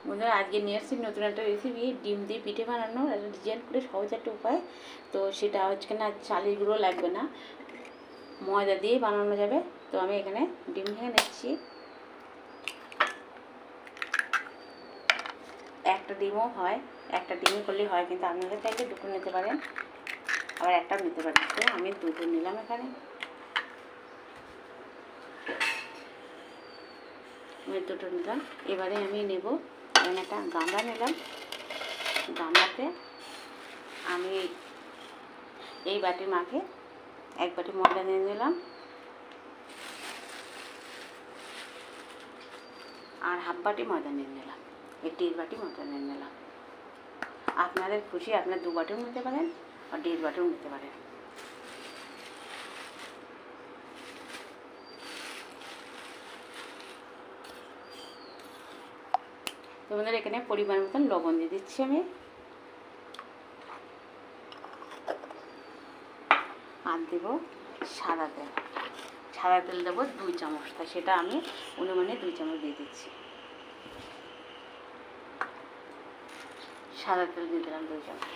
বন্ধুরা আজকে নিয়ে এসেছি নতুন একটা রেসিপি, ডিম দিয়ে পিঠে বানানোর একটা ডিজাইন করে সহজ একটা উপায়। তো সেটা হচ্ছে না, চালের গুঁড়ো লাগবে না, ময়দা দিয়েই বানানো যাবে। তো আমি এখানে ডিম ভেঙে নিচ্ছি। একটা ডিমও হয়, একটা ডিমে করলেই হয়, কিন্তু আপনারা চাইলে দুটো নিতে পারেন, আবার একটাও নিতে পারেন। তো আমি দুটো নিলাম। এখানে আমি দুটো নিলাম। এবারে আমি নেব, এখানে একটা গামলা নিলাম। গামলাতে আমি এই বাটির মাপে এক বাটি ময়দা নিয়ে নিলাম, আর হাফ বাটি ময়দা নিয়ে নিলাম, এই 1.5 বাটি ময়দা নিয়ে নিলাম। আপনাদের খুশি, আপনার 2 বাটিও নিতে পারেন আর 1.5 বাটিও নিতে পারেন। তোমাদের এখানে পরিমাণ মতন লবণ দিয়ে দিচ্ছি আমি, আর দেবো সাদা তেল। সাদা তেল দেবো 2 চামচ, তাই সেটা আমি অনুমানে 2 চামচ দিয়ে দিচ্ছি। সাদা তেল দিয়ে দিলাম 2 চামচ।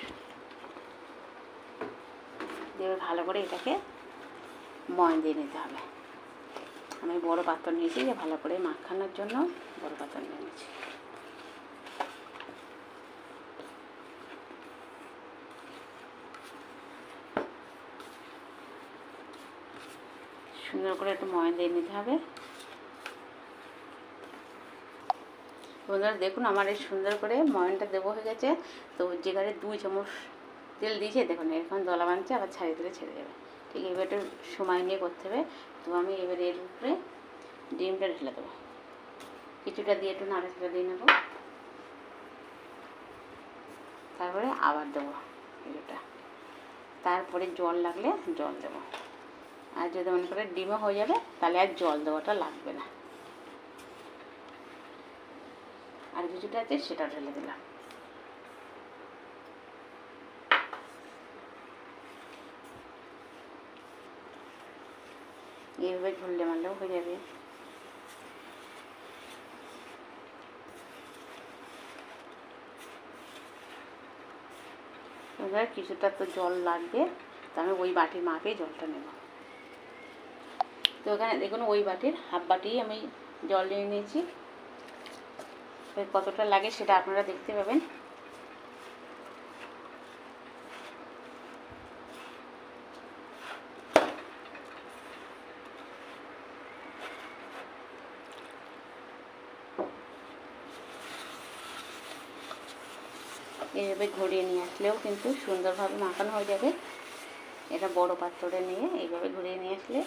দিয়ে ভালো করে এটাকে ময়ান দিয়ে নিতে হবে। আমি বড় পাত্র নিয়েছি, যে ভালো করে মাখানোর জন্য বড় পাত্র নিয়ে নিয়েছি। সুন্দর করে একটু ময়ান দিয়ে নিতে হবে। বন্ধুরা দেখুন, আমার এই সুন্দর করে ময়ানটা দেবো হয়ে গেছে। তো যেখানে 2 চামচ তেল দিয়েছে, দেখুন এখন দলা বানছে, আবার ছাড়িয়ে দিলে ছেড়ে যাবে। ঠিক এবার একটু সময় নিয়ে করতে হবে। তো আমি এবার এর উপরে ডিমটা ঢেলে দেবো, কিছুটা দিয়ে একটু নাড়াচাড়া দিয়ে নেব। তারপরে আবার দেবো কিছুটা, তারপরে জল লাগলে জল দেবো। আর যদি মনে করে ডিমও হয়ে যাবে, তাহলে আর জল দেওয়াটা লাগবে না। আর কিছুটা আছে, সেটা ঢেলে দিলাম। এইভাবে ঝুললে মারলেও হয়ে যাবে। এবার কিছুটা তো জল লাগবে, তো আমি ওই বাটির মাপেই জলটা নেব। তো এখানে দেখুন, ওই বাটির হাফ বাটি আমি জল নিয়ে নিয়েছি। কতটা লাগে সেটা আপনারা দেখতে পাবেন। এইভাবে ঘুরিয়ে নিয়ে আসলেও কিন্তু সুন্দরভাবে মাখানো হয়ে যাবে। এটা বড় পাত্রে নিয়ে এইভাবে ঘুরিয়ে নিয়ে আসলে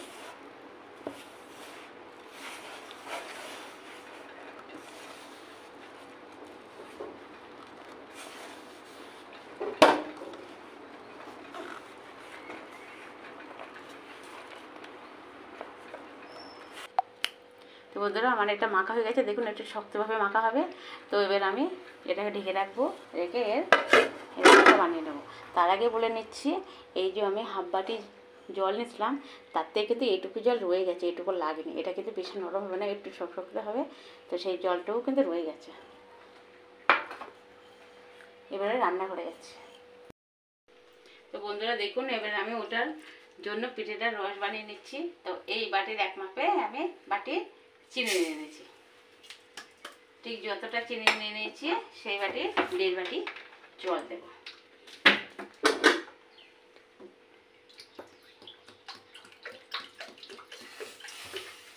তো বন্ধুরা আমার এটা মাখা হয়ে গেছে। দেখুন একটু শক্তভাবে মাখা হবে। তো এবার আমি এটাকে ঢেকে রাখবো, রেখে এর বানিয়ে নেবো। তার আগে বলে নিচ্ছি, এই যে আমি হাফ বাটি জল নিয়েছিলাম, তার থেকে কিন্তু এইটুকু জল রয়ে গেছে, এইটুকু লাগেনি। এটা কিন্তু বেশি নরম হবে না, একটু শক্ত হবে। তো সেই জলটাও কিন্তু রয়ে গেছে। এবারে রান্না করে যাচ্ছে। তো বন্ধুরা দেখুন, এবার আমি ওটার জন্য পিঠেটার রস বানিয়ে নিচ্ছি। তো এই বাটির এক মাপে আমি বাটি চিনি নিয়ে নিয়েছি। ঠিক যতটা চিনি নিয়ে নিয়েছি, সেই বাটি 1.5 বাটি জল দেব।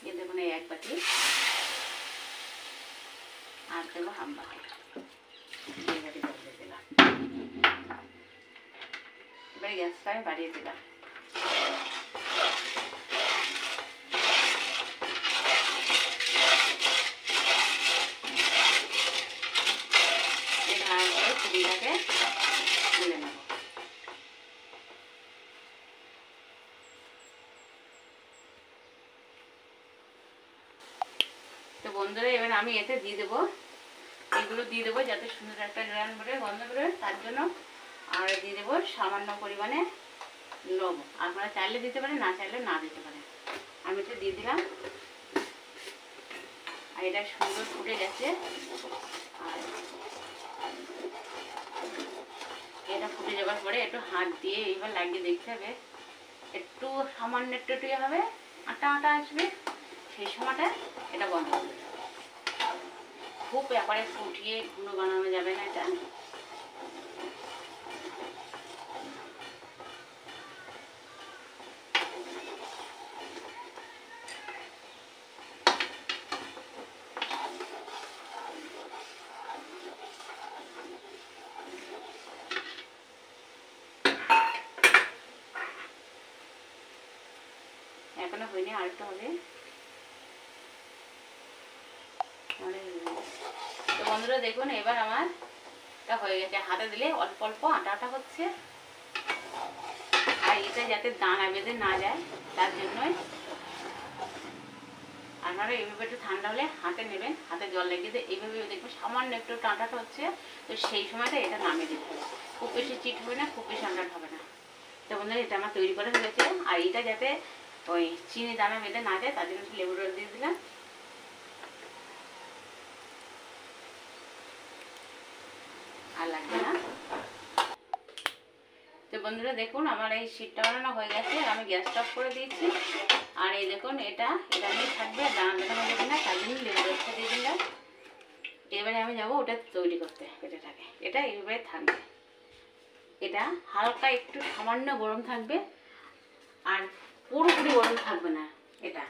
এই দেখুন, এই 1 বাটি, আর দেবো হাফ বাটি। 1.5 বাটি জল দিয়ে দিলাম। এবারে গ্যাসটা আমি বাড়িয়ে দিলাম। চিনিটাকে তুলে নেব। তো বন্ধুরা এবার আমি এতে দিয়ে দেবো, এগুলো দিয়ে দেবো যাতে সুন্দর একটা গ্রান বেরোয়, গন্ধ বেরোয়, তার জন্য। আর দিয়ে দেবো সামান্য পরিমাণে লবণ। আপনারা চাইলে দিতে পারেন, না চাইলে না দিতে পারেন। আমি এটা দিয়ে দিলাম। আর এটা সুন্দর ফুটে গেছে। আর দেওয়ার পরে একটু হাত দিয়ে এইবার লাগিয়ে দেখতে হবে, একটু সামান্য একটু হবে, আটা আটা আসবে, সেই সময়টা এটা বন্ধ হবে। খুব ব্যাপারে ফুটিয়ে ঘন বানানো যাবে না এটা। এখনো হয়নি, আরেকটা হবে। তো বন্ধুরা দেখুন, এবার আমার এটা হয়ে গেছে। হাতে দিলে অল্প অল্প আটা আটা হচ্ছে, আর এটা যাতে দানা বেঁধে না যায় তার জন্যই আপনারা এইভাবে একটু ঠান্ডা হলে হাতে নেবেন, হাতে জল লেগে দিয়ে এইভাবে দেখবেন সামান্য একটু টানটাটা হচ্ছে। তো সেই সময়টা এটা নামিয়ে দিতে হবে। খুব বেশি চিট হবে না, খুব বেশি আন্ডাট হবে না। তো বন্ধুরা এটা আমার তৈরি করা হয়ে গেছে। আর এটা যাতে ওই চিনি দানা বেঁধে না যায় তার জন্য একটু লেবু রস দিয়ে দিলাম। আর লাগবে না। তো বন্ধুরা দেখুন, আমার এই শীতটা বানানো হয়ে গেছে। আমি গ্যাসটা অফ করে দিয়েছি। আর এই দেখুন, এটা নিয়ে থাকবে, দানা দানা দেবে না, তার জন্য লেবু রসটা দিয়ে দিলাম। এবারে আমি যাবো ওটা তৈরি করতে। এটা এইভাবে থাকবে। এটা হালকা একটু সামান্য গরম থাকবে, আর পুরোপুরি গরম থাকবে না এটা।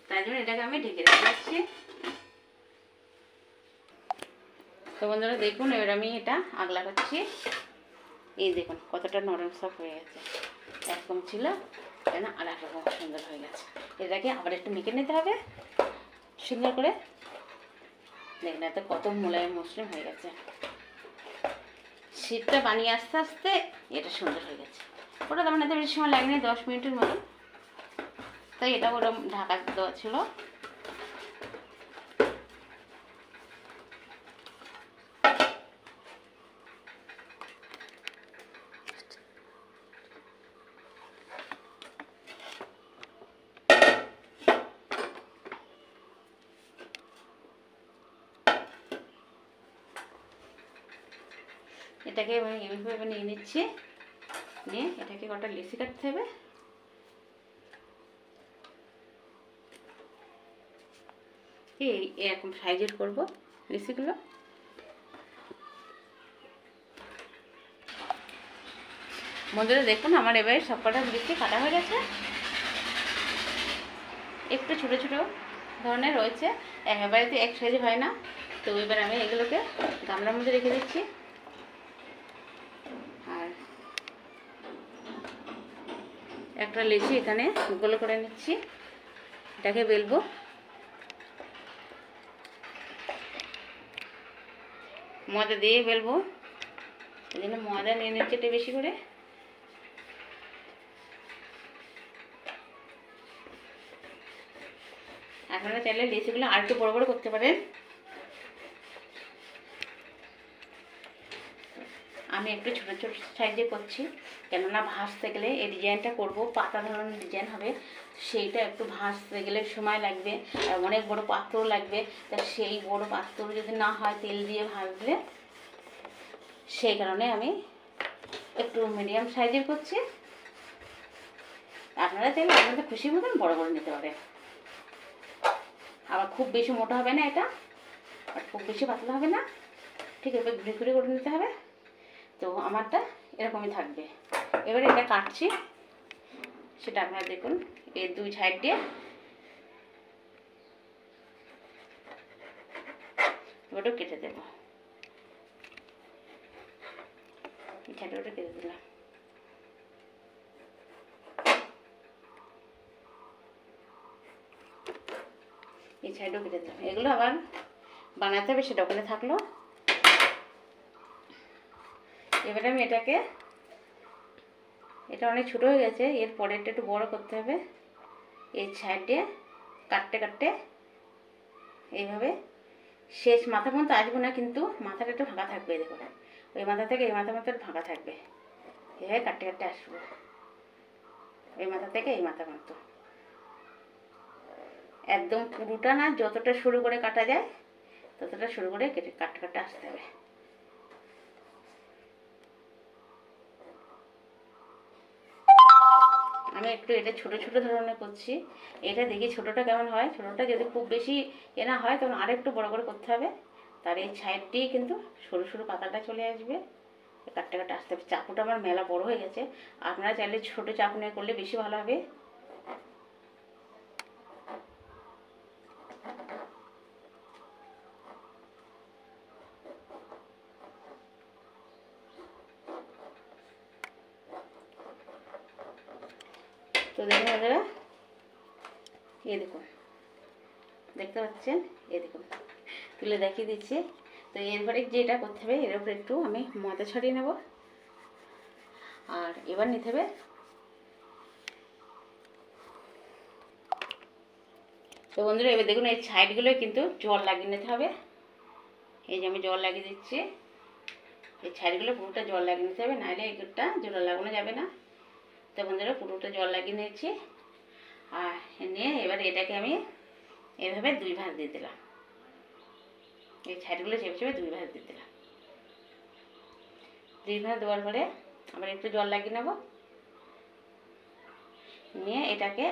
তাই জন্য এটাকে আমি ঢেকে রেখে দিচ্ছি। তো বন্ধুরা দেখুন, এবার আমি এটা আগলা করছি। এই দেখুন কতটা নরম সফট হয়ে গেছে। একদম ছিল কেন, আর একরকম সুন্দর হয়ে গেছে। এটাকে আবার একটু মেখে নিতে হবে সুন্দর করে। দেখুন এত কত মোলায়েম মসৃণ হয়ে গেছে। শীতটা বানিয়ে আস্তে আস্তে এটা সুন্দর হয়ে গেছে। ওটা তেমন এত বেশি সময় লাগেনি, 10 মিনিটের মতো। তাই এটা ওটা ঢাকা দেওয়া ছিল। এটাকে আমি এইভাবে নিয়ে নিচ্ছি, নিয়ে এটাকে কটা লেচি কাটতে হবে। এই এরকম সাইজের করবো লেচিগুলো। বন্ধুরা দেখুন, আমার এবারে সব কটা লেচি কাটা হয়ে গেছে। একটু ছোটো ছোটো ধরনের রয়েছে, একেবারে তো এক সাইজে হয় না। তো এবার আমি এগুলোকে গামলার মধ্যে রেখে দিচ্ছি। আর একটা লেচি এখানে গোল করে নিচ্ছি, এটাকে বেলবো। ময়দা দিয়ে বেলবো, এই জন্য ময়দা নিয়ে নিচ্ছি একটু বেশি করে। আপনারা চাইলে লেচিগুলো আর একটু বড় বড় করতে পারেন। আমি একটু ছোটো ছোটো সাইজে করছি, কেননা ভাজতে গেলে এই ডিজাইনটা করব, পাতা ধরনের ডিজাইন হবে। সেইটা একটু ভাজতে গেলে সময় লাগবে, আর অনেক বড় পাত্র লাগবে। তা সেই বড় পাত্র যদি না হয় তেল দিয়ে ভাজলে, সেই কারণে আমি একটু মিডিয়াম সাইজের করছি। আপনারা চাইলে আপনাদের খুশি মতন বড় বড় নিতে পারেন। আবার খুব বেশি মোটা হবে না এটা, আর খুব বেশি পাতলা হবে না, ঠিক এবার ঘুরে ঘুরে করে নিতে হবে। তো আমারটা এরকমই থাকবে। এবারে এটা কাটছি, সেটা আপনারা দেখুন। এর দুই সাইড দিয়ে ওটা কেটে দেবো। এই সাইডে ওটা কেটে দিলাম। এই সাইডেও কেটে দিলাম। এগুলো আবার বানাতে হবে, সেটা ওখানে থাকলো। এবারে আমি এটাকে, এটা অনেক ছোটো হয়ে গেছে, এর পরেরটা একটু বড় করতে হবে। এই সাইড দিয়ে কাটতে কাটতে এইভাবে শেষ মাথা পর্যন্ত আসবো না, কিন্তু মাথাটা একটু ফাঁকা থাকবে। দেখুন ওই মাথা থেকে এই মাথা মতো ফাঁকা থাকবে। এইভাবে কাটতে কাটতে আসবো, এই মাথা থেকে এই মাথা মতো। একদম পুরোটা না, যতটা সরু করে কাটা যায় ততটা সরু করে কাটতে কাটতে আসতে হবে। একটু এটা ছোট ছোট ধরনের করছি। এটা দেখি ছোটোটা কেমন হয়। ছোটোটা যদি খুব বেশি না হয় তখন আরেকটু বড় করে করতে হবে। তার এই সাইডটি কিন্তু সরু সরু পাতাটা চলে আসবে। কাটতে কাটতে আসতে হবে। চাকুটা আমার মেলা বড় হয়ে গেছে, আপনারা চাইলে ছোটো চাকু নিয়ে করলে বেশি ভালো হবে। তো দেখুন বন্ধুরা, এই দেখুন, দেখতে পাচ্ছেন, এই দেখুন তুলে দেখিয়ে দিচ্ছি। তো এরপরে যেটা করতে হবে, এর উপরে একটু আমি ময়দা ছড়িয়ে নেব। আর এবার নিতে হবে তো বন্ধুরা, এবার দেখুন এই সাইডগুলো কিন্তু জল লাগিয়ে নিতে হবে। এই যে আমি জল লাগিয়ে দিচ্ছি, এই সাইডগুলো পুরোটা জল লাগিয়ে নিতে হবে, নাহলে এগুলোটা জল লাগানো যাবে না। তো বন্ধুরা পুরোটা জল লাগিয়ে নিয়েছি। আর নিয়ে এবার এটাকে আমি এভাবে 2 ভাঁজ দিয়ে দিলাম। এই সাইডগুলো চেপে চেপে 2 ভাঁজ দিয়ে দিলাম। 2 ভাঁজ দেওয়ার পরে আবার একটু জল লাগিয়ে নেব। নিয়ে এটাকে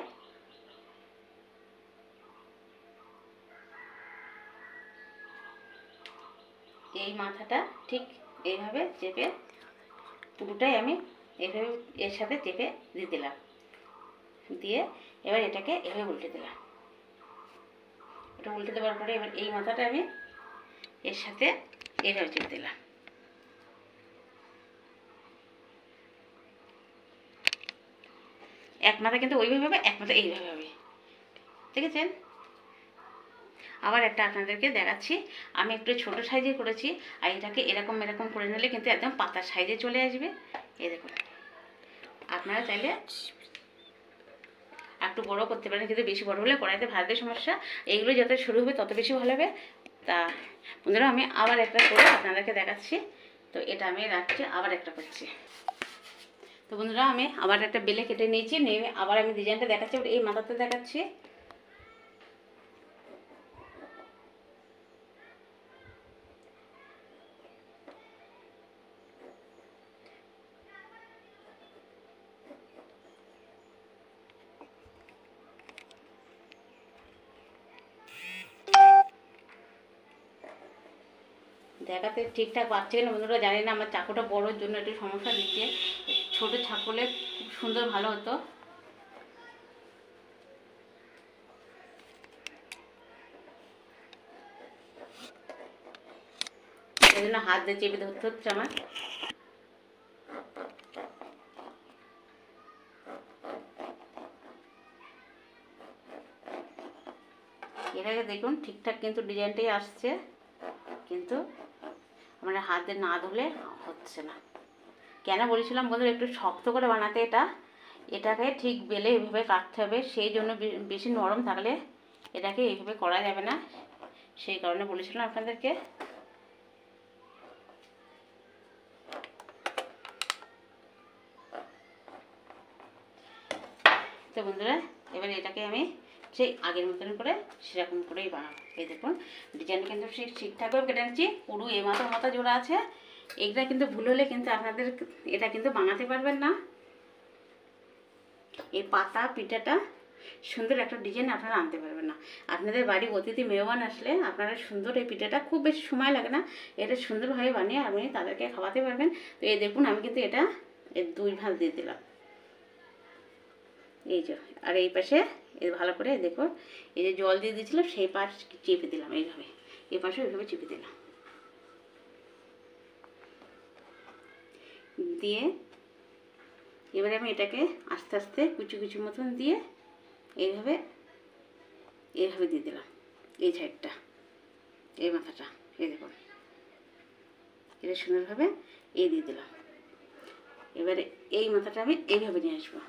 এই মাথাটা ঠিক এইভাবে চেপে পুরোটাই আমি এইভাবে এর সাথে চেপে দিয়ে দিলাম। দিয়ে এবার এটাকে এভাবে উল্টে দিলাম। এটা উল্টে দেওয়ার পরে এবার এই মাথাটা আমি এর সাথে এইভাবে চেপে দিলাম। এক মাথা কিন্তু ওইভাবে হবে, এক মাথা এইভাবে হবে, দেখেছেন? আবার একটা আপনাদেরকে দেখাচ্ছি। আমি একটু ছোট সাইজে করেছি, আর এটাকে এরকম এরকম করে নিলে কিন্তু একদম পাতার সাইজে চলে আসবে। এই দেখুন, আপনারা চাইলে একটু বড় করতে পারেন, কিন্তু বেশি বড় হলে কড়াইতে ভাজতে সমস্যা। এইগুলো যত শুরু হবে তত বেশি ভালো হবে। তা বন্ধুরা, আমি আবার একটা করে আপনাদেরকে দেখাচ্ছি। তো এটা আমি রাখছি, আবার একটা করছি। তো বন্ধুরা, আমি আবার একটা বেলে কেটে নিয়েছি, নিয়ে আবার আমি ডিজাইনটা দেখাচ্ছি। এই মাথাতে দেখাচ্ছি। দেখাতে ঠিকঠাক পাচ্ছে কিনা বন্ধুরা জানি না, আমার চাকুটা বড়োর জন্য একটু সমস্যা দিচ্ছে। ছোটো চাকু হলে খুব সুন্দর ভালো হতো। এই জন্য হাত দিয়ে চেপে ধরতে হচ্ছে আমার। এটাকে দেখুন ঠিকঠাক কিন্তু ডিজাইনটাই আসছে, কিন্তু আমরা হাতে না ধুলে হচ্ছে না। কেন বলেছিলাম বন্ধুরা একটু শক্ত করে বানাতে, এটাকে ঠিক বেলে এইভাবে কাটতে হবে। সেই জন্য বেশি নরম থাকলে এটাকে এইভাবে করা যাবে না, সেই কারণে বলেছিলাম আপনাদেরকে। তো বন্ধুরা, এবার এটাকে আমি সেই আগের মতন করে সেরকম করেই বানাবো। এই দেখুন ডিজাইন কিন্তু ঠিকঠাকভাবে কেটে নিচ্ছি। পুরো এ মাথা জোড়া আছে, এইটা কিন্তু ভুল হলে কিন্তু আপনাদের এটা কিন্তু বানাতে পারবেন না। এই পাতা পিঠাটা সুন্দর একটা ডিজাইন আপনারা আনতে পারবেন না। আপনাদের বাড়ি অতিথি মেহমান আসলে আপনারা সুন্দর এই পিঠাটা, খুব বেশি সময় লাগে না, এটা সুন্দরভাবে বানিয়ে আপনি তাদেরকে খাওয়াতে পারবেন। তো এই দেখুন আমি কিন্তু এটা 2 ভাঁজ দিয়ে দিলাম। এই যে, আর এই পাশে এই ভালো করে দেখুন, এই যে জল দিয়ে দিয়েছিলাম সেই পাশ চেপে দিলাম এইভাবে, এই পাশে এইভাবে চেপে দিলাম। দিয়ে এবারে আমি এটাকে আস্তে আস্তে কুচি কুচি মতন দিয়ে এইভাবে দিয়ে দিলাম। এই সাইডটা, এই মাথাটা, এই দেখুন এটা সুন্দরভাবে দিয়ে দিলাম। এবারে এই মাথাটা আমি এইভাবে নিয়ে আসবো,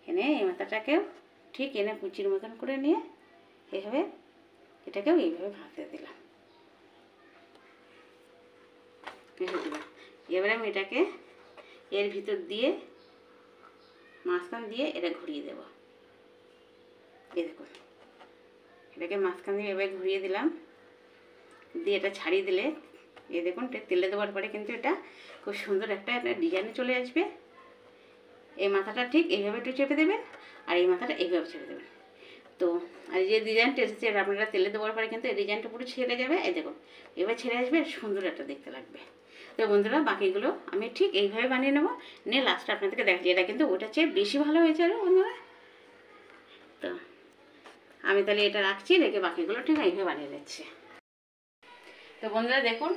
এনে এই মাথাটাকেও ঠিক এনে কুচির মতন করে নিয়ে এইভাবে এটাকেও এইভাবে ভাজতে দিলাম। এবারে আমি এটাকে এর ভিতর দিয়ে মাঝখান দিয়ে এটা ঘুরিয়ে দেব। এই দেখুন এটাকে মাঝখান দিয়ে এবার ঘুরিয়ে দিলাম, দিয়ে এটা ছাড়িয়ে দিলে এই দেখুন তেলে দেওয়ার পরে কিন্তু এটা খুব সুন্দর একটা ডিজাইনে চলে আসবে। এই মাথাটা ঠিক এইভাবে একটু চেপে দেবেন, আর এই মাথাটা এইভাবে ছেড়ে দেবেন। তো আর যে ডিজাইনটা এসেছে আপনারা তেলে দেওয়ার পরে কিন্তু এই ডিজাইনটা পুরো ছেড়ে যাবে। এই দেখুন এবার ছেড়ে আসবে, সুন্দর একটা দেখতে লাগবে। তো বন্ধুরা বাকিগুলো আমি ঠিক এইভাবে বানিয়ে নেবো, নিয়ে লাস্টে আপনাদেরকে দেখাচ্ছি। এটা কিন্তু ওটার চেয়ে বেশি ভালো হয়েছে আরও বন্ধুরা। তো আমি তাহলে এটা রাখছি, রেখে বাকিগুলো ঠিক এইভাবে বানিয়ে নিচ্ছি। তো বন্ধুরা দেখুন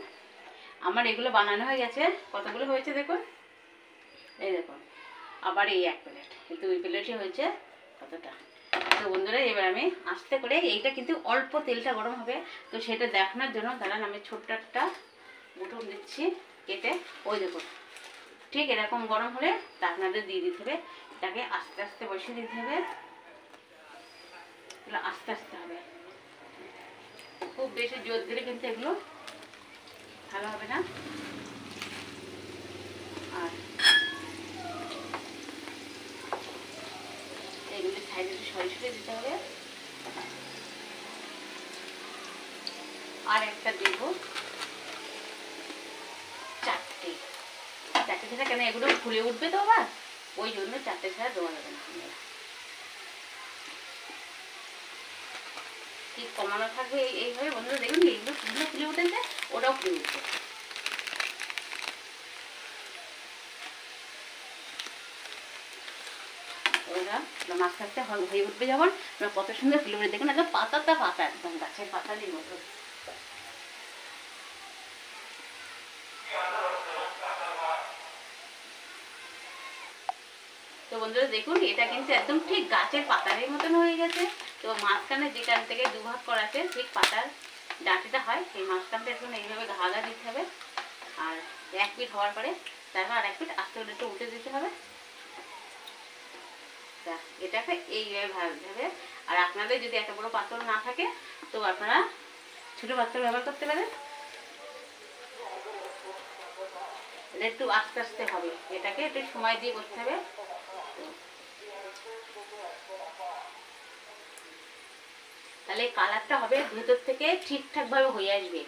আমার এগুলো বানানো হয়ে গেছে। কতগুলো হয়েছে দেখুন, এই দেখুন আবার এই 1 প্লেট, কিন্তু ওই প্লেটই হয়েছে কতটা। তো বন্ধুরা এবার আমি আস্তে করে, এইটা কিন্তু অল্প তেলটা গরম হবে, তো সেটা দেখানোর জন্য দাঁড়ান আমি ছোট্ট একটা বুটুম দিচ্ছি কেটে। ওই দেখুন ঠিক এরকম গরম হলে তা আপনাদের দিয়ে দিতে হবে। এটাকে আস্তে আস্তে বসিয়ে দিতে হবে, এগুলো আস্তে আস্তে হবে। খুব বেশি জোর দিলে কিন্তু এগুলো ভালো হবে না। আর এগুলো সাইডে একটু সরিয়ে সরিয়ে দিতে হবে। আর একটা দেব 4টে ছাড়া, কেন এগুলো ফুলে উঠবে তো আবার, ওই জন্য 4টে ছাড়া দেওয়া যাবে না। ঠিক কমানো থাকবে এইভাবে বন্ধুরা। দেখুন এইগুলো ফুলে উঠেছে, ওটাও ফুলে উঠছে। ওরা মাছ থাকতে হয়ে উঠবে যখন, কত সুন্দর ফুলে উঠে দেখুন, একদম পাতাটা পাতা, একদম গাছের পাতারই মতো। তো বন্ধুরা দেখুন এটা কিন্তু একদম ঠিক গাছের পাতারই মতন হয়ে গেছে। তো মাঝখানে যেখান থেকে দুভাগ করা আছে ঠিক পাতার ডাঁটিটা হয়, সেই মাঝখানটা এখন এইভাবে ঘা দিতে হবে। আর 1 পিঠ হওয়ার পরে তারপর আর 1 পিঠ আস্তে করে একটু উঠে দিতে হবে। এটাকে এইভাবে ভাজতে হবে। আর আপনাদের যদি এত বড় পাত্র না থাকে তো আপনারা ছোট পাত্র ব্যবহার করতে পারেন। এটা একটু আস্তে আস্তে হবে, এটাকে একটু সময় দিয়ে করতে হবে। তাহলে কালারটা হবে ভেতর থেকে ঠিকঠাকভাবে হয়ে আসবে।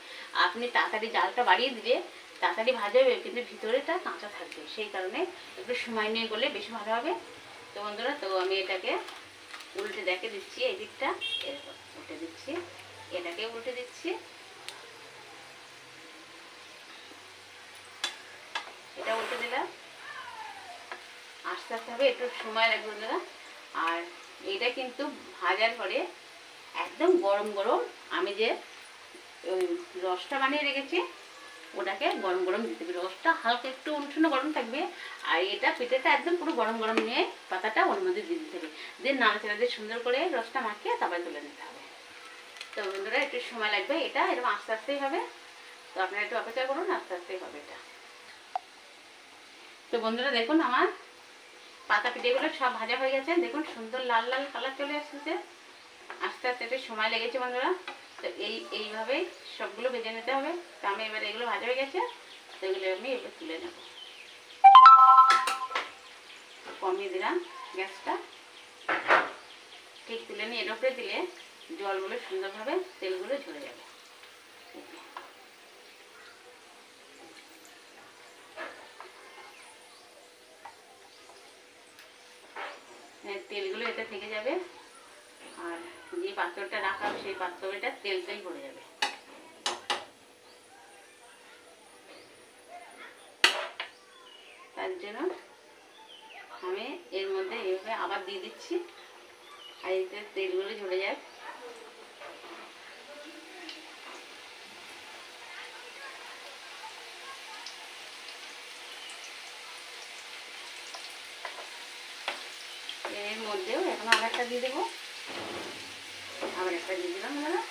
আপনি তাড়াতাড়ি জালটা বাড়িয়ে দিলে তাড়াতাড়ি ভাজা হবে, কিন্তু ভিতরেটা কাঁচা থাকবে। সেই কারণে একটু সময় নিয়ে করলে বেশি ভালো হবে। তো বন্ধুরা তো আমি এটাকে উল্টে দেখে দিচ্ছি, এই দিকটা এরকম উল্টে দিচ্ছি, এটাকে উল্টে দিচ্ছি, এটা উল্টে দিলাম। আস্তে আস্তে হবে, একটু সময় লাগবে বন্ধুরা। আর এটা কিন্তু ভাজার পরে একদম গরম গরম আমি যে ওই রসটা বানিয়ে রেখেছি ওটাকে গরম গরম দিতে হবে। রসটা হালকা একটু উষ্ণ গরম থাকবে, আর এটা পিঠেটা একদম পুরো গরম গরম নিয়ে পাতাটা ওর মধ্যে দিয়ে দিতে হবে। দিয়ে নাড়াচাড়া দিয়ে সুন্দর করে রসটা মাখিয়ে তারপরে তুলে নিতে হবে। তো বন্ধুরা একটু সময় লাগবে, এটা এরকম আস্তে আস্তেই হবে। তো আপনারা একটু অপেক্ষা করুন, আস্তে আস্তেই হবে এটা। তো বন্ধুরা দেখুন আমার পাতা পিঠেগুলো সব ভাজা হয়ে গেছে, দেখুন সুন্দর লাল লাল কালার চলে আসছে। আস্তে আস্তে একটু সময় লেগেছে বন্ধুরা। তো এইভাবেই সবগুলো ভেজে নিতে হবে। তো আমি এবার এগুলো ভাজা হয়ে গেছে, তো এগুলো আমি এবার তুলে নেব। কমিয়ে দিলাম গ্যাসটা, ঠিক তুলে নিয়ে এর উপরে দিলে জলগুলো সুন্দরভাবে তেলগুলো ঝরে যাবে। তেলগুলো এতে থেকে যাবে, আর যে পাত্রটা রাখা হবে সেই পাত্রটা তেলটাই ভরে যাবে। তার জন্য আমি এর মধ্যে এইভাবে আবার দিয়ে দিচ্ছি, আর এতে তেলগুলো ঝরে যায়। এর মধ্যেও এখন আর একটা দিয়ে দেবো, আবার একটা দিয়ে দিলাম। দাদা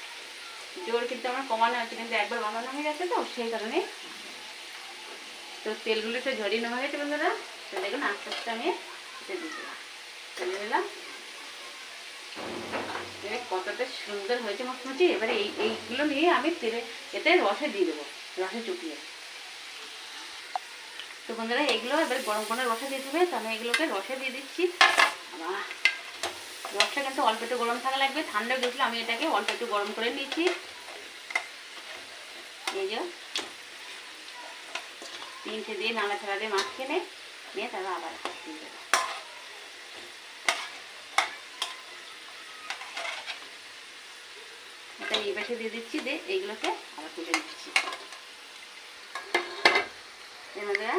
জোর কিন্তু আমার কমানো আছে, কিন্তু একবার বানানো হয়ে গেছে তো সেই কারণে। তো তেলগুলো একটু ঝরিয়ে নেওয়া হয়েছে বন্ধুরা। তো দেখুন আস্তে আস্তে আমি এটা দিয়ে দিলাম, তুলে দিলাম। কতটা সুন্দর হয়েছে মচমচি। এবারে এইগুলো নিয়ে আমি তেলে এতে রসে দিয়ে দেবো, রসে চুপিয়ে। তো বন্ধুরা এগুলো এবার গরম গরম রসে দিয়ে দেবে। তো আমি এগুলোকে রসে দিয়ে দিচ্ছি। রসটা কিন্তু অল্প একটু গরম থাকা লাগবে, ঠান্ডা গেছিলো আমি এটাকে অল্প একটু গরম করে নিয়েছি। এই যে 3টে দিয়ে নাড়াচাড়া দিয়ে মাখিয়ে নিয়ে তারপর আবার দিয়ে দেবো। এই পাশে দিয়ে দিচ্ছি, দিয়ে এইগুলোকে আবার তুলে নিচ্ছি। এর মধ্যে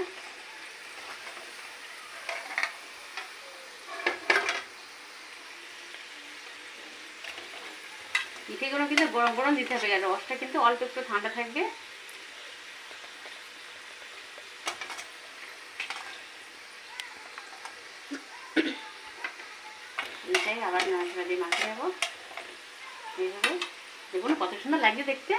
পিঠেগুলো কিন্তু গরম গরম দিতে হবে, আর রসটা কিন্তু অল্প একটু ঠান্ডা থাকবে। এইটাই আবার নাড়াচাড়া দিয়ে মাখিয়ে নেবো এইভাবে। দেখুন কত সুন্দর লাগছে দেখতে,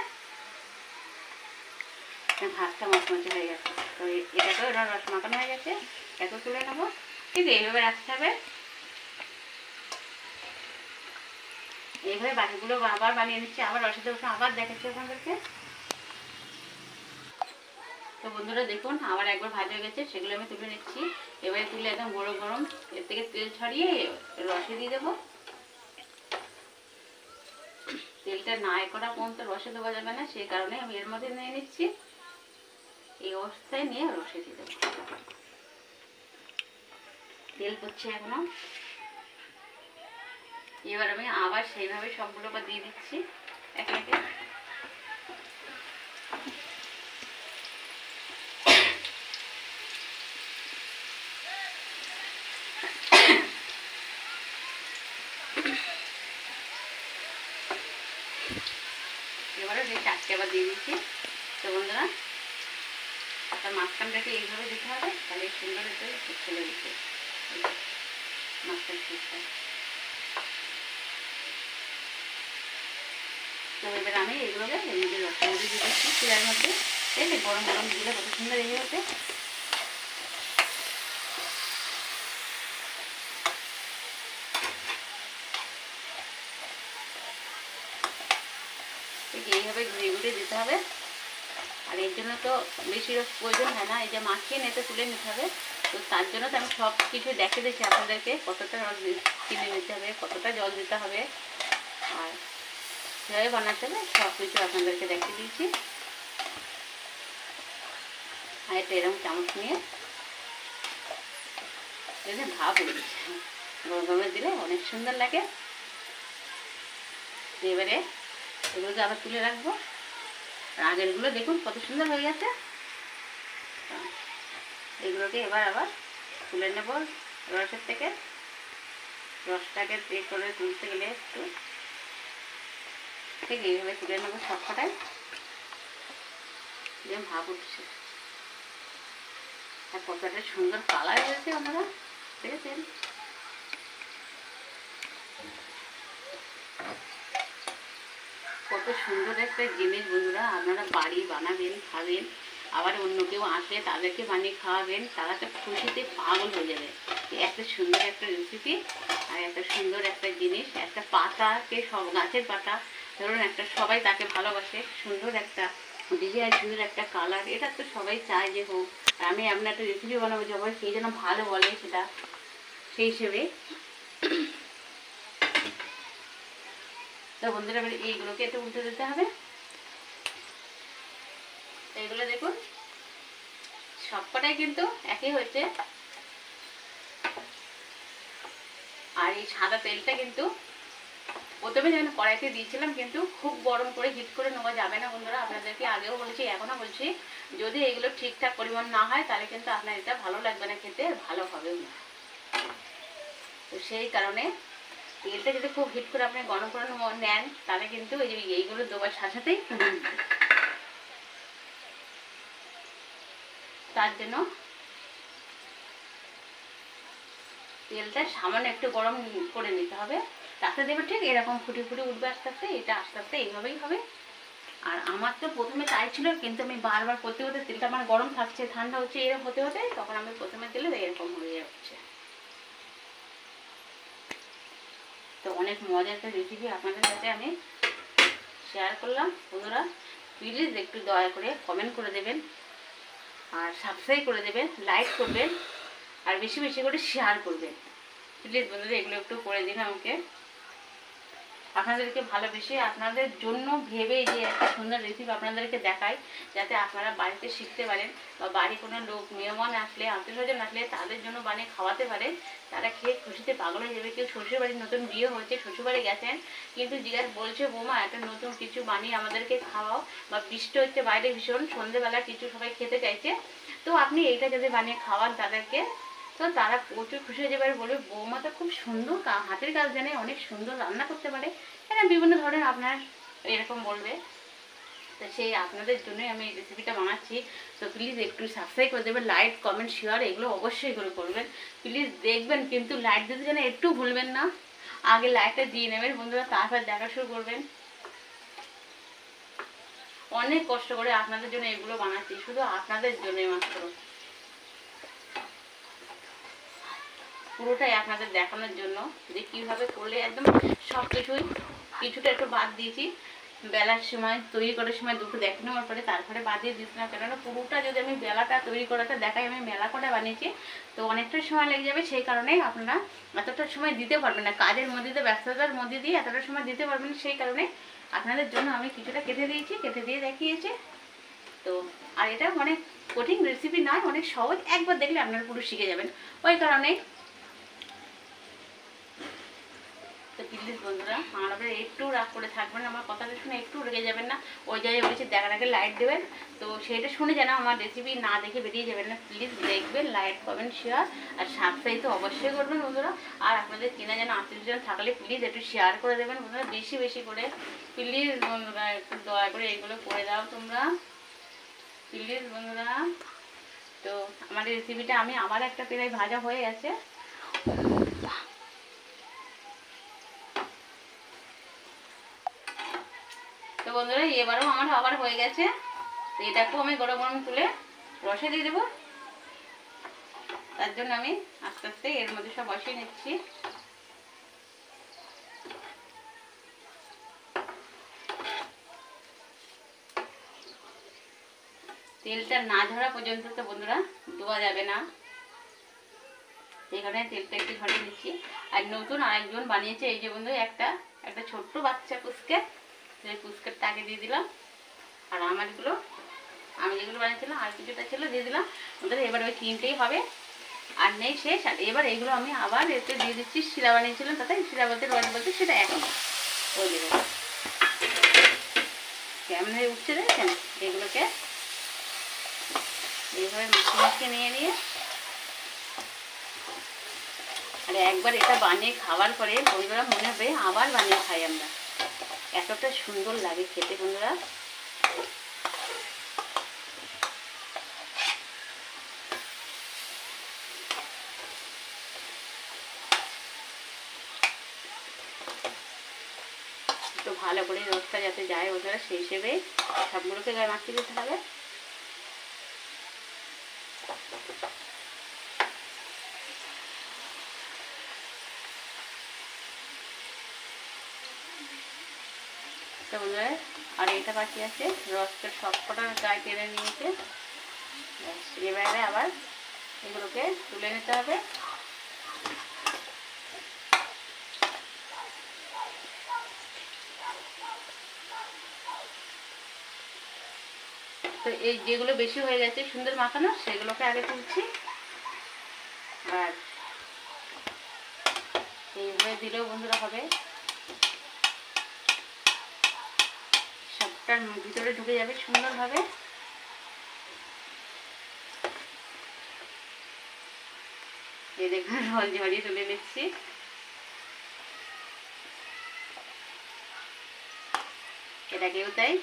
ভাতটা মচমচে হয়ে গেছে। তো এটাকেও এবার রস মাখানো হয়ে গেছে, এত তুলে নেবো। ঠিক এইভাবে রাখতে হবে। এইভাবে বাকিগুলো আবার বানিয়ে নিচ্ছি, আবার রসে দেবো, আবার দেখাচ্ছি আপনাদেরকে। তো বন্ধুরা দেখুন আবার একবার ভাজা হয়ে গেছে, সেগুলো আমি তুলে নিচ্ছি। এবারে তুলে একদম গরম গরম এর থেকে তেল ছড়িয়ে রসে দিয়ে দেবো। তেলটা না করা পর্যন্ত রসে দেওয়া যাবে না, সেই কারণে আমি এর মধ্যে নিয়ে নিচ্ছি। এই অবস্থায় নিয়ে রসে দিয়ে দেবো। তেল পড়ছে এখনো। এবার আমি আবার সেইভাবে সবগুলো দিয়ে দিচ্ছি একে একে। এবারে এই চারটে আবার দিয়ে দিচ্ছি। তো বন্ধুরা আপনার মাঝখানটাকে এইভাবে দিতে হবে, তাহলে সুন্দর হতে ছেলে দিতে মাঝখান পিসটা। তো এবার আমি এইগুলোকে এমনি রসের মধ্যে দিয়ে দিচ্ছি চুলার মধ্যে। এই যে গরম গরম দিলে কত সুন্দর এই হতে। ঠিক এইভাবে ঘুরিয়ে ঘুরিয়ে দিতে হবে। আর এর জন্য তো বেশি রস প্রয়োজন হয় না, এই যে মাখিয়ে নিতে তুলে নিতে হবে। তো তার জন্য তো আমি সব কিছু দেখে দিচ্ছি আপনাদেরকে, কতটা রস কিনে নিতে হবে, কতটা জল দিতে হবে, আর কীভাবে বানাতে হবে সব কিছু আপনাদেরকে দেখে দিয়েছি। আর এটা এরকম চামচ নিয়ে ভাব হয়ে দিচ্ছে, গরম গরমে দিলে অনেক সুন্দর লাগে। এবারে এগুলোকে আবার তুলে রাখবো। আর আগেরগুলো দেখুন কত সুন্দর হয়ে গেছে। এগুলোকে এবার আবার তুলে নেব রসের থেকে। রসটাকে চেক করে তুলতে গেলে একটু ঠিক এইভাবে তুলে নেবো সব কটাই, যেমন ভাব উঠছে। আর কতটা সুন্দর কালার হয়েছে আপনারা দেখেছেন। কত সুন্দর একটা জিনিস বন্ধুরা, আপনারা বাড়ি বানাবেন, খাবেন, আবার অন্য কেউ আসলে তাদেরকে বানিয়ে খাওয়াবেন, তারা তো খুশিতে পাগল হয়ে যাবে। এত সুন্দর একটা রেসিপি আর এত সুন্দর একটা জিনিস, একটা পাতাকে সব গাছের পাতা ধরুন একটা সবাই তাকে ভালোবাসে, সুন্দর একটা ডিজাইন, সুন্দর একটা কালার, এটা তো সবাই চায় যে হোক। আমি আপনার একটা রেসিপি বানাবো সবাই সেই জন্য ভালো বলে, সেটা সেই হিসেবে। তো বন্ধুরা এবার এইগুলোকে একটু উল্টে দিতে হবে। এইগুলো দেখুন সবকটাই কিন্তু একই হয়েছে। আর এই সাদা তেলটা কিন্তু প্রথমে যেমন কড়াইতে দিয়েছিলাম, কিন্তু খুব গরম করে হিট করে নেওয়া যাবে না বন্ধুরা। আপনাদেরকে আগেও বলেছি, এখনও বলছি, যদি এগুলো ঠিকঠাক পরিমাণ না হয় তাহলে কিন্তু আপনার এটা ভালো লাগবে না খেতে, ভালো হবেও না। তো সেই কারণে তেলটা যদি খুব হিট করে আপনি গরম করে নেন তাহলে কিন্তু এই যে এইগুলো দেওয়ার সাথে সাথেই তার জন্য তেলটা সামান্য একটু গরম করে নিতে হবে। তাতে দেবে ঠিক এরকম ফুটে ফুটে উঠবে আস্তে আস্তে, এটা আস্তে আস্তে এইভাবেই হবে। আর আমার তো প্রথমে তাই ছিল, কিন্তু আমি বারবার করতে হতে তেলটা আমার গরম থাকছে, ঠান্ডা হচ্ছে, এরকম হতে হতে তখন আমি প্রথমে দিলে এরকম হয়ে যাচ্ছে। তো অনেক মজার একটা রেসিপি আপনাদের সাথে আমি শেয়ার করলাম বন্ধুরা। প্লিজ একটু দয়া করে কমেন্ট করে দেবেন, আর সাবস্ক্রাইব করে দেবেন, লাইক করবেন, আর বেশি বেশি করে শেয়ার করবেন প্লিজ বন্ধুরা। এগুলো একটু করে দিন আমাকে। আপনাদেরকে ভালোবেসে আপনাদের জন্য ভেবেই যে একটা সুন্দর রেসিপি আপনাদেরকে দেখাই, যাতে আপনারা বাড়িতে শিখতে পারেন বা বাড়ি কোনো লোক মেহমান আসলে, আত্মীয়স্বজন আসলে তাদের জন্য বানিয়ে খাওয়াতে পারেন। তারা খেয়ে খুশিতে পাগল হয়ে যাবে। কেউ শ্বশুরবাড়ির নতুন বিয়ে হয়েছে, শ্বশুরবাড়ি গেছেন, কিন্তু জিজ্ঞাসা বলছে বৌমা একটা নতুন কিছু বানিয়ে আমাদেরকে খাওয়াও, বা বৃষ্টি হচ্ছে বাইরে ভীষণ, সন্ধ্যেবেলা কিছু সবাই খেতে চাইছে, তো আপনি এইটা যদি বানিয়ে খাওয়ান তাদেরকে, তো তারা প্রচুর খুশি হয়ে যাবে আর বলবে বৌমা তো খুব সুন্দর হাতের কাজ জানে, অনেক সুন্দর রান্না করতে পারে, এরা বিভিন্ন ধরনের আপনার এরকম বলবে। তো সেই আপনাদের জন্যই আমি এই রেসিপিটা বানাচ্ছি। তো প্লিজ একটু সাবস্ক্রাইব করে দেবেন, লাইক কমেন্ট শেয়ার এগুলো অবশ্যই করে করবেন। প্লিজ দেখবেন, কিন্তু লাইক দিতে যেন একটু ভুলবেন না। আগে লাইকটা দিয়ে নেবেন বন্ধুরা, তারপর দেখা শুরু করবেন। অনেক কষ্ট করে আপনাদের জন্য এগুলো বানাচ্ছি, শুধু আপনাদের জন্যই মাত্র, পুরোটাই আপনাদের দেখানোর জন্য যে কীভাবে করলে একদম সব কিছুটা একটু বাদ দিয়েছি বেলার সময়, তৈরি করার সময় দুটো দেখে নেওয়ার পরে তারপরে বাদ দিয়ে দিচ্ছি না, কেননা পুরোটা যদি আমি বেলাটা তৈরি করাটা দেখাই, আমি মেলা করে বানিয়েছি তো অনেকটা সময় লেগে যাবে, সেই কারণেই আপনারা এতটা সময় দিতে পারবেন না, কাজের মধ্যে দিয়ে, ব্যস্ততার মধ্যে দিয়ে এতটা সময় দিতে পারবেন না, সেই কারণে আপনাদের জন্য আমি কিছুটা কেটে দিয়েছি, কেটে দিয়ে দেখিয়েছি। তো আর এটা অনেক কঠিন রেসিপি নয়, অনেক সহজ, একবার দেখলে আপনারা পুরো শিখে যাবেন, ওই কারণেই। তো প্লিজ বন্ধুরা আমাদের একটু রাগ করে থাকবেন, আমার কথাটা শুনে একটু রেগে যাবেন না। ওই জায়গায় বলেছি দেখার আগে লাইক দেবেন, তো সেটা শুনে যেন আমার রেসিপি না দেখে বেরিয়ে যাবেন না। প্লিজ দেখবেন, লাইক কমেন্ট শেয়ার আর সাবস্ক্রাইব তো অবশ্যই করবেন বন্ধুরা। আর আপনাদের কিনা যেন আত্মীয়জন থাকলে প্লিজ একটু শেয়ার করে দেবেন বন্ধুরা, বেশি বেশি করে প্লিজ বন্ধুরা, একটু দয়া করে এইগুলো করে দাও তোমরা প্লিজ বন্ধুরা। তো আমার রেসিপিটা আমি আবার একটা প্রায় ভাজা হয়ে গেছে। তো বন্ধুরা এবারও আমার আবার হয়ে গেছে, তো এটাকেও আমি গরম গরম তুলে রসে দিয়ে দেবো, তার জন্য আমি আস্তে আস্তে এর মধ্যে সব বসিয়ে নিচ্ছি। তেলটা না ঝরা পর্যন্ত তো বন্ধুরা দেওয়া যাবে না, এখানে তেলটা একটু ঝরিয়ে নিচ্ছি। আর নতুন আরেকজন বানিয়েছে, এই যে বন্ধু একটা ছোট্ট বাচ্চা পুস্কেট, সেই পুস্কেটটা আগে দিয়ে দিলাম। আর আমারগুলো আমি যেগুলো বানিয়েছিলাম আর কিছুটা ছিল দিয়ে দিলাম বন্ধুরা। এবার ওই তিনটেই হবে আর নেই শেষ। আর এবার এইগুলো আমি আবার এতে দিয়ে দিচ্ছি, শিরা বানিয়েছিলাম তাতে, শিরা বলতে রস বলতে সেটা এখন ওই দেবো। কেমন হয়ে উঠছে দেখেন, এগুলোকে এইভাবে মাখিয়ে নিয়ে আর একবার এটা বানিয়ে খাওয়ার পরে বন্ধুরা মনে হবে আবার বানিয়ে খাই আমরা, এতটা সুন্দর লাগে খেতে বন্ধুরা। তো ভালো করে রসটা যাতে যায় বন্ধুরা, সেই হিসেবে সবগুলোকে গায়ে মাখিয়ে দিতে হবে। তো বন্ধুরা আর এটা বাকি আছে, রসটা সবকটা গায়ে টেনে নিয়েছে, এবারে আবার এগুলোকে তুলে নিতে হবে। তো এই যেগুলো বেশি হয়ে গেছে সুন্দর মাখানো, সেগুলোকে আগে তুলছি। আর এইভাবে দিলেও বন্ধুরা হবে, সবটার ভিতরে ঢুকে যাবে সুন্দরভাবে। এই দেখুন রস ঝরিয়ে তুলে নিচ্ছি। এটাকেও তাই,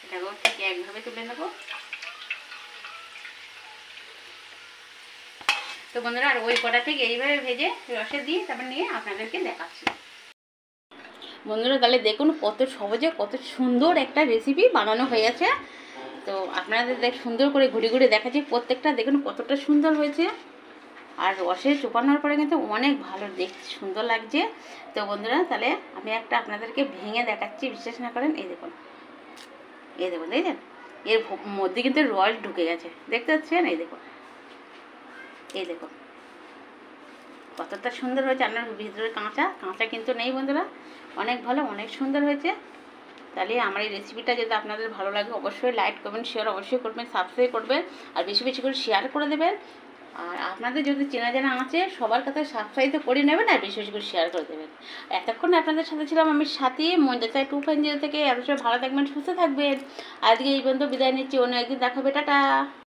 এটাকেও ঠিক একভাবে তুলে নেবো। তো বন্ধুরা আর ওই কটা ঠিক এইভাবে ভেজে রসে দিয়ে তারপর নিয়ে আপনাদেরকে দেখাচ্ছি বন্ধুরা। তাহলে দেখুন কত সহজে কত সুন্দর একটা রেসিপি বানানো হয়ে গেছে। তো আপনাদের সুন্দর করে ঘুরে ঘুরে দেখাচ্ছি, প্রত্যেকটা দেখুন কতটা সুন্দর হয়েছে। আর রসে চোপানোর পরে কিন্তু অনেক ভালো দেখতে সুন্দর লাগছে। তো বন্ধুরা তাহলে আমি একটা আপনাদেরকে ভেঙে দেখাচ্ছি, বিশ্বাস না করেন। এই দেখুন দেখছেন এর মধ্যে কিন্তু রস ঢুকে গেছে, দেখতে পাচ্ছেন? এই দেখুন এই দেখো কতটা সুন্দর হয়েছে। আপনার ভিতরে কাঁচা কাঁচা কিন্তু নেই বন্ধুরা, অনেক ভালো, অনেক সুন্দর হয়েছে। তাহলে আমার এই রেসিপিটা যদি আপনাদের ভালো লাগে অবশ্যই লাইক করবেন, শেয়ার অবশ্যই করবেন, সাবস্ক্রাইব করবেন, আর বেশি বেশি করে শেয়ার করে দেবেন। আর আপনাদের যদি চেনা জানা আছে সবার কাছে সাবস্ক্রাইব করে নেবেন আর বেশি বেশি করে শেয়ার করে দেবেন। এতক্ষণ আপনাদের সাথে ছিলাম আমি সাথী মঞ্জাচাই 2.0 থেকে। আপনারা সবাই ভালো থাকবেন, সুস্থ থাকবেন। আজকে এই পর্যন্ত বিদায় নিচ্ছি, অন্য একদিন দেখা হবে, টাটা।